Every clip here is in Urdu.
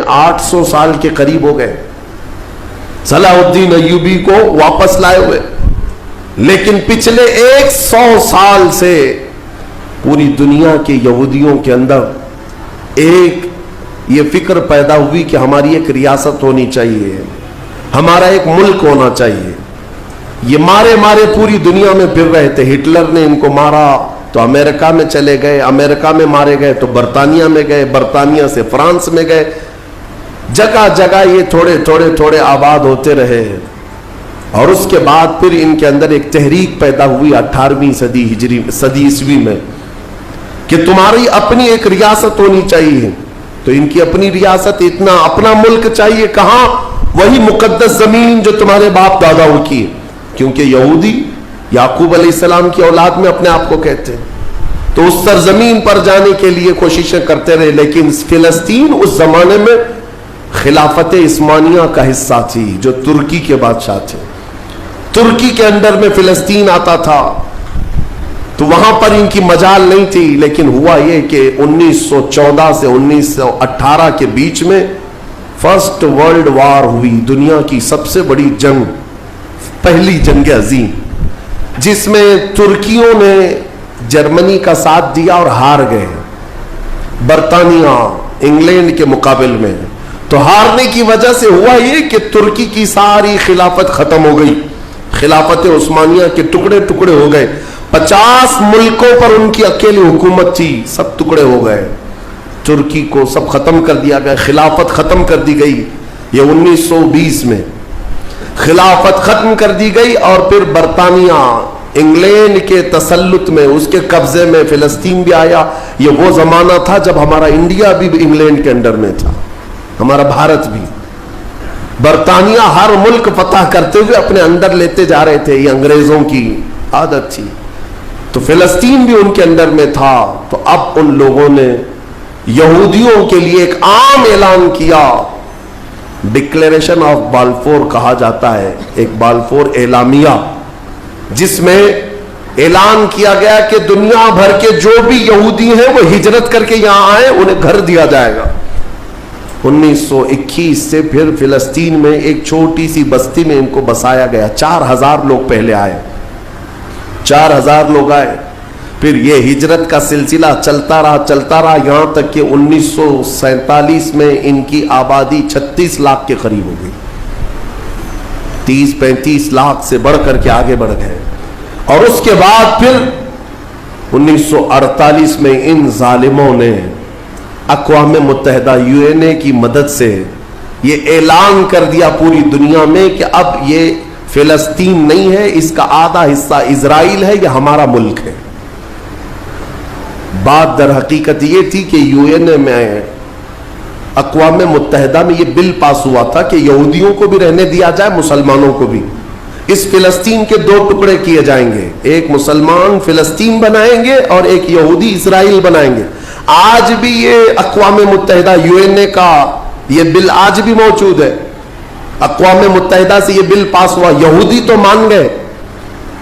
800 سال کے قریب ہو گئے صلاح الدین ایوبی کو واپس لائے ہوئے، لیکن پچھلے 100 سال سے پوری دنیا کے یہودیوں کے اندر ایک یہ فکر پیدا ہوئی کہ ہماری ایک ریاست ہونی چاہیے، ہمارا ایک ملک ہونا چاہیے۔ یہ مارے پوری دنیا میں پھر رہے تھے، ہٹلر نے ان کو مارا تو امریکہ میں چلے گئے، امریکہ میں مارے گئے تو برطانیہ میں گئے، برطانیہ سے فرانس میں گئے، جگہ جگہ یہ تھوڑے آباد ہوتے رہے۔ اور اس کے بعد پھر ان کے اندر ایک تحریک پیدا ہوئی 18ویں صدی عیسوی میں کہ تمہاری اپنی ایک ریاست ہونی چاہیے۔ تو ان کی اپنی ریاست، اتنا اپنا ملک چاہیے، کہاں؟ وہی مقدس زمین جو تمہارے باپ داداؤں کی ہے، کیونکہ یہودی یعقوب علیہ السلام کی اولاد میں اپنے آپ کو کہتے ہیں۔ تو اس سرزمین پر جانے کے لیے کوششیں کرتے رہے، لیکن فلسطین اس زمانے میں خلافت عثمانیہ کا حصہ تھی، جو ترکی کے بادشاہ تھے۔ ترکی کے اندر میں فلسطین آتا تھا، تو وہاں پر ان کی مجال نہیں تھی۔ لیکن ہوا یہ کہ 1914 سے 1918 کے بیچ میں فرسٹ ورلڈ وار ہوئی، دنیا کی سب سے بڑی جنگ، پہلی جنگ عظیم، جس میں ترکیوں نے جرمنی کا ساتھ دیا اور ہار گئے برطانیہ انگلینڈ کے مقابل میں۔ تو ہارنے کی وجہ سے ہوا یہ کہ ترکی کی ساری خلافت ختم ہو گئی، خلافت عثمانیہ کے ٹکڑے ٹکڑے ہو گئے، 50 ملکوں پر ان کی اکیلی حکومت تھی، سب ٹکڑے ہو گئے، ترکی کو سب ختم کر دیا گیا، خلافت ختم کر دی گئی۔ یہ 1920 میں خلافت ختم کر دی گئی، اور پھر برطانیہ انگلینڈ کے تسلط میں، اس کے قبضے میں فلسطین بھی آیا۔ یہ وہ زمانہ تھا جب ہمارا انڈیا بھی انگلینڈ کے انڈر میں تھا، ہمارا بھارت بھی۔ برطانیہ ہر ملک فتح کرتے ہوئے اپنے اندر لیتے جا رہے تھے، یہ انگریزوں کی عادت تھی۔ تو فلسطین بھی ان کے اندر میں تھا۔ تو اب ان لوگوں نے یہودیوں کے لیے ایک عام اعلان کیا، ڈکلیریشن آف بالفور کہا جاتا ہے، ایک بالفور اعلامیہ، جس میں اعلان کیا گیا کہ دنیا بھر کے جو بھی یہودی ہیں وہ ہجرت کر کے یہاں آئے، انہیں گھر دیا جائے گا۔ 1921 سے پھر فلسطین میں ایک چھوٹی سی بستی میں ان کو بسایا گیا، 4000 لوگ پہلے آئے، 4000 لوگ آئے، پھر یہ ہجرت کا سلسلہ چلتا رہا یہاں تک کہ 1947 میں ان کی آبادی 36 لاکھ کے قریب ہو گئی، 30-35 لاکھ سے بڑھ کر کے آگے بڑھ گئے۔ اور اس کے بعد پھر 1948 میں ان ظالموں نے اقوام متحدہ UN کی مدد سے یہ اعلان کر دیا پوری دنیا میں کہ اب یہ فلسطین نہیں ہے، اس کا آدھا حصہ اسرائیل ہے، یہ ہمارا ملک ہے۔ بات در حقیقت یہ تھی کہ UN میں، اقوام متحدہ میں یہ بل پاس ہوا تھا کہ یہودیوں کو بھی رہنے دیا جائے، مسلمانوں کو بھی۔ اس فلسطین کے 2 ٹکڑے کیے جائیں گے، ایک مسلمان فلسطین بنائیں گے اور ایک یہودی اسرائیل بنائیں گے۔ آج بھی یہ اقوام متحدہ UN کا یہ بل آج بھی موجود ہے، اقوام متحدہ سے یہ بل پاس ہوا۔ یہودی تو مان گئے،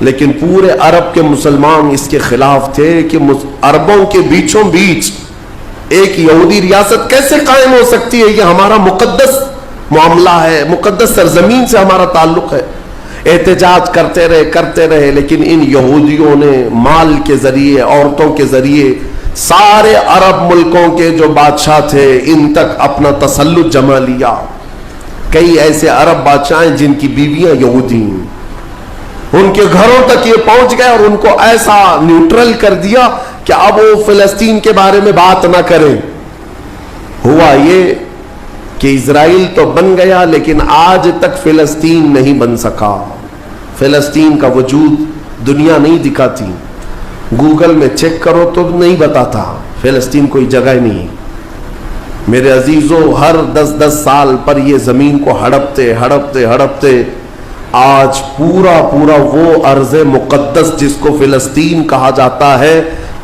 لیکن پورے عرب کے مسلمان اس کے خلاف تھے کہ عربوں کے بیچوں بیچ ایک یہودی ریاست کیسے قائم ہو سکتی ہے؟ یہ ہمارا مقدس معاملہ ہے، مقدس سرزمین سے ہمارا تعلق ہے۔ احتجاج کرتے رہے، لیکن ان یہودیوں نے مال کے ذریعے، عورتوں کے ذریعے سارے عرب ملکوں کے جو بادشاہ تھے ان تک اپنا تسلط جما لیا۔ کئی ایسے عرب بادشاہ ہیں جن کی بیویاں یہودی ہیں، ان کے گھروں تک یہ پہنچ گئے اور ان کو ایسا نیوٹرل کر دیا کہ اب وہ فلسطین کے بارے میں بات نہ کریں۔ ہوا یہ کہ اسرائیل تو بن گیا، لیکن آج تک فلسطین نہیں بن سکا۔ فلسطین کا وجود دنیا نہیں دکھاتی، گوگل میں چیک کرو تو نہیں بتاتا، فلسطین کوئی جگہ ہی نہیں۔ میرے عزیزو، ہر 10 سال پر یہ زمین کو ہڑپتے آج پورا وہ ارض مقدس جس کو فلسطین کہا جاتا ہے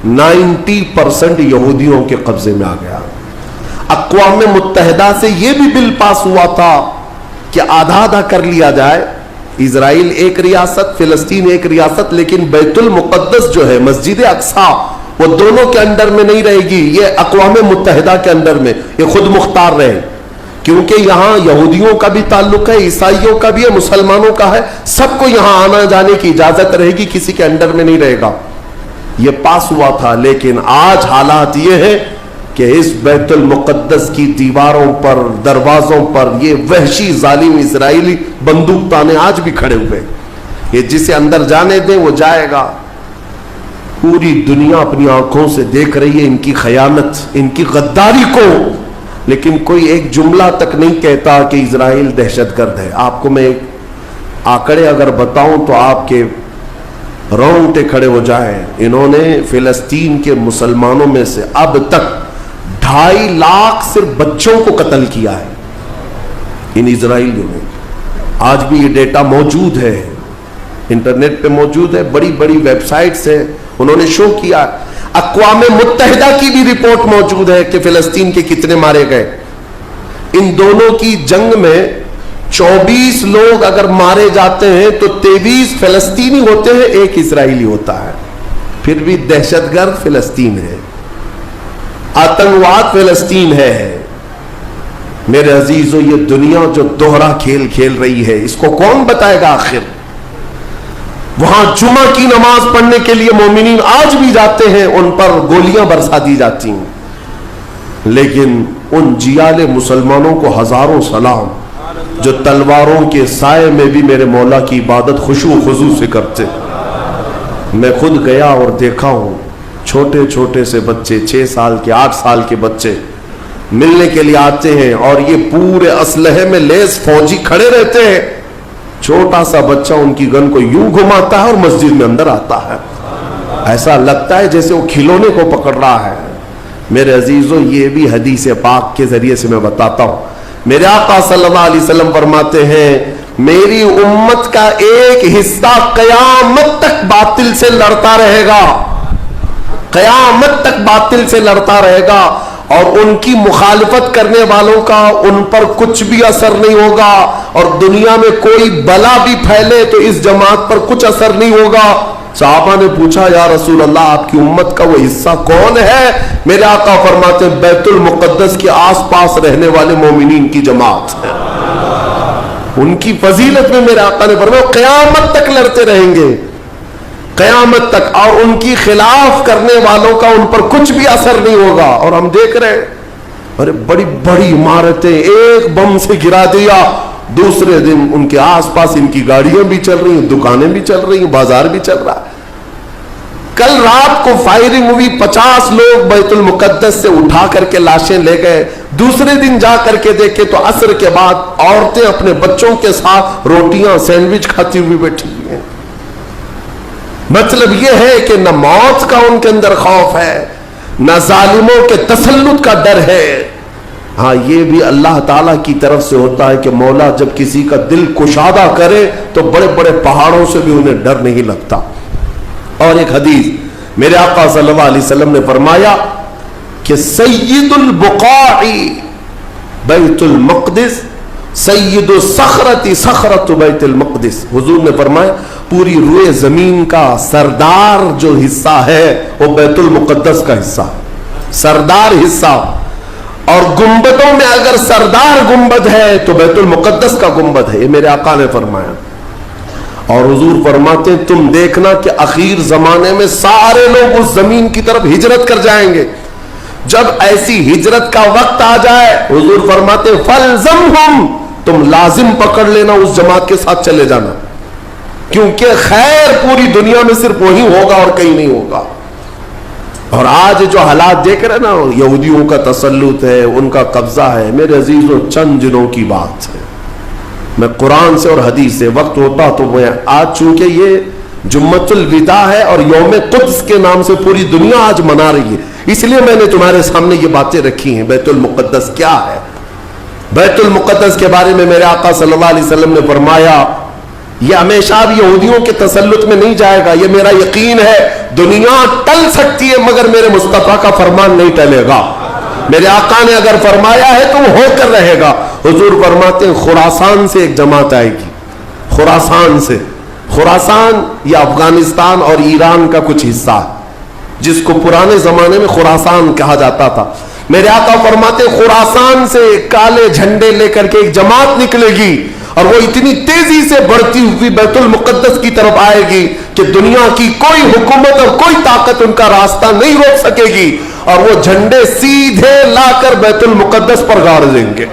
90% یہودیوں کے قبضے میں آ گیا۔ اقوام متحدہ سے یہ بھی بل پاس ہوا تھا کہ آدھا کر لیا جائے، اسرائیل ایک ریاست، فلسطین ایک ریاست، لیکن بیت المقدس جو ہے، مسجد اقصی، وہ دونوں کے انڈر میں نہیں رہے گی، یہ اقوام متحدہ کے انڈر میں، یہ خود مختار رہے۔ کیونکہ یہاں یہودیوں کا بھی تعلق ہے, عیسائیوں کا بھی ہے, مسلمانوں کا ہے, سب کو یہاں آنا جانے کی اجازت رہے گی, کسی کے انڈر میں نہیں رہے گا. یہ پاس ہوا تھا. لیکن آج حالات یہ ہے کہ اس بیت المقدس کی دیواروں پر, دروازوں پر یہ وحشی ظالم اسرائیلی بندوق تانے آج بھی کھڑے ہوئے. یہ جسے اندر جانے دیں وہ جائے گا. پوری دنیا اپنی آنکھوں سے دیکھ رہی ہے ان کی خیانت, ان کی غداری کو, لیکن کوئی ایک جملہ تک نہیں کہتا کہ اسرائیل دہشت گرد ہے. آپ کو میں ایک آنکڑے اگر بتاؤں تو آپ کے رونگٹے کھڑے ہو جائیں. انہوں نے فلسطین کے مسلمانوں میں سے اب تک 2.5 لاکھ صرف بچوں کو قتل کیا ہے ان اسرائیلیوں نے. آج بھی یہ ڈیٹا موجود ہے, انٹرنیٹ پہ موجود ہے, بڑی بڑی ویب سائٹس ہیں, انہوں نے شو کیا. اقوام متحدہ کی بھی رپورٹ موجود ہے کہ فلسطین کے کتنے مارے گئے. ان دونوں کی جنگ میں 24 لوگ اگر مارے جاتے ہیں تو 23 فلسطینی ہوتے ہیں, 1 اسرائیلی ہوتا ہے. پھر بھی دہشت گرد فلسطین ہے, آتنکواد فلسطین ہے. میرے عزیزو, یہ دنیا جو دوہرا کھیل کھیل رہی ہے اس کو کون بتائے گا آخر؟ وہاں جمعہ کی نماز پڑھنے کے لیے مومنین آج بھی جاتے ہیں, ان پر گولیاں برسا دی جاتی ہیں, لیکن ان جیال مسلمانوں کو ہزاروں سلام جو تلواروں کے سائے میں بھی میرے مولا کی عبادت خشوع و خضوع سے کرتے. میں خود گیا اور دیکھا ہوں, چھوٹے چھوٹے سے بچے, 6 سال کے, 8 سال کے بچے ملنے کے لیے آتے ہیں, اور یہ پورے اسلحے میں لیس فوجی کھڑے رہتے ہیں. چھوٹا سا بچہ ان کی گن کو یوں گھماتا ہے اور مسجد میں اندر آتا ہے. ایسا لگتا ہے جیسے وہ کھلونے کو پکڑ رہا ہے. میرے عزیزو, یہ بھی حدیث پاک کے ذریعے سے میں بتاتا ہوں. میرے آقا صلی اللہ علیہ وسلم فرماتے ہیں, میری امت کا ایک حصہ قیامت تک باطل سے لڑتا رہے گا, قیامت تک باطل سے لڑتا رہے گا, اور ان کی مخالفت کرنے والوں کا ان پر کچھ بھی اثر نہیں ہوگا, اور دنیا میں کوئی بلا بھی پھیلے تو اس جماعت پر کچھ اثر نہیں ہوگا. صحابہ نے پوچھا, یا رسول اللہ آپ کی امت کا وہ حصہ کون ہے؟ میرے آقا فرماتے ہیں, بیت المقدس کے آس پاس رہنے والے مومنین کی جماعت ہے. ان کی فضیلت میں میرے آقا نے فرمایا قیامت تک لڑتے رہیں گے, قیامت تک, اور ان کی خلاف کرنے والوں کا ان پر کچھ بھی اثر نہیں ہوگا. اور ہم دیکھ رہے ہیں, ارے بڑی بڑی عمارتیں ایک بم سے گرا دیا, دوسرے دن ان کے آس پاس ان کی گاڑیاں بھی چل رہی ہیں, دکانیں بھی چل رہی ہیں, بازار بھی چل رہا ہے. کل رات کو فائرنگ ہوئی, 50 لوگ بیت المقدس سے اٹھا کر کے لاشیں لے گئے. دوسرے دن جا کر کے دیکھے تو عصر کے بعد عورتیں اپنے بچوں کے ساتھ روٹیاں سینڈوچ کھاتی ہوئی بیٹھی ہوئی ہیں. مطلب یہ ہے کہ نہ موت کا ان کے اندر خوف ہے, نہ ظالموں کے تسلط کا ڈر ہے. ہاں یہ بھی اللہ تعالیٰ کی طرف سے ہوتا ہے کہ مولا جب کسی کا دل کشادہ کرے تو بڑے بڑے پہاڑوں سے بھی انہیں ڈر نہیں لگتا. اور ایک حدیث میرے آقا صلی اللہ علیہ وسلم نے فرمایا کہ سید البقاع بیت المقدس, سید الصخرۃ صخرۃ بیت المقدس. حضور نے فرمایا پوری روئے زمین کا سردار جو حصہ ہے وہ بیت المقدس کا حصہ, سردار حصہ. اور گنبدوں میں اگر سردار گنبد ہے تو بیت المقدس کا گنبد ہے, یہ میرے آقا نے فرمایا. اور حضور فرماتے ہیں تم دیکھنا کہ اخیر زمانے میں سارے لوگ اس زمین کی طرف ہجرت کر جائیں گے. جب ایسی ہجرت کا وقت آ جائے, حضور فرماتے ہیں فَلْزَمْهُمْ, تم لازم پکڑ لینا, اس جماعت کے ساتھ چلے جانا, کیونکہ خیر پوری دنیا میں صرف وہی ہوگا اور کہیں نہیں ہوگا. اور آج جو حالات دیکھ رہے نا, یہودیوں کا تسلط ہے, ان کا قبضہ ہے. میرے عزیزوں, چند دنوں کی بات ہے, میں قرآن سے اور حدیث سے, وقت ہوتا تو میں آج, چونکہ یہ جمعۃ الوداع ہے اور یوم قدس کے نام سے پوری دنیا آج منا رہی ہے, اس لیے میں نے تمہارے سامنے یہ باتیں رکھی ہیں. بیت المقدس کیا ہے؟ بیت المقدس کے بارے میں میرے آقا صلی اللہ علیہ وسلم نے فرمایا یہ ہمیشہ بھی یہودیوں کے تسلط میں نہیں جائے گا. یہ میرا یقین ہے, دنیا ٹل سکتی ہے مگر میرے مصطفیٰ کا فرمان نہیں ٹلے گا. میرے آقا نے اگر فرمایا ہے تو وہ ہو کر رہے گا. حضور فرماتے ہیں خراسان سے ایک جماعت آئے گی, خراسان سے. خراسان یہ افغانستان اور ایران کا کچھ حصہ ہے, جس کو پرانے زمانے میں خراسان کہا جاتا تھا. میرے آقا فرماتے خراسان سے کالے جھنڈے لے کر کے ایک جماعت نکلے گی اور وہ اتنی تیزی سے بڑھتی ہوئی بیت المقدس کی طرف آئے گی کہ دنیا کی کوئی حکومت اور کوئی طاقت ان کا راستہ نہیں روک سکے گی، اور وہ جھنڈے سیدھے لا کر بیت المقدس پر گاڑ دیں گے۔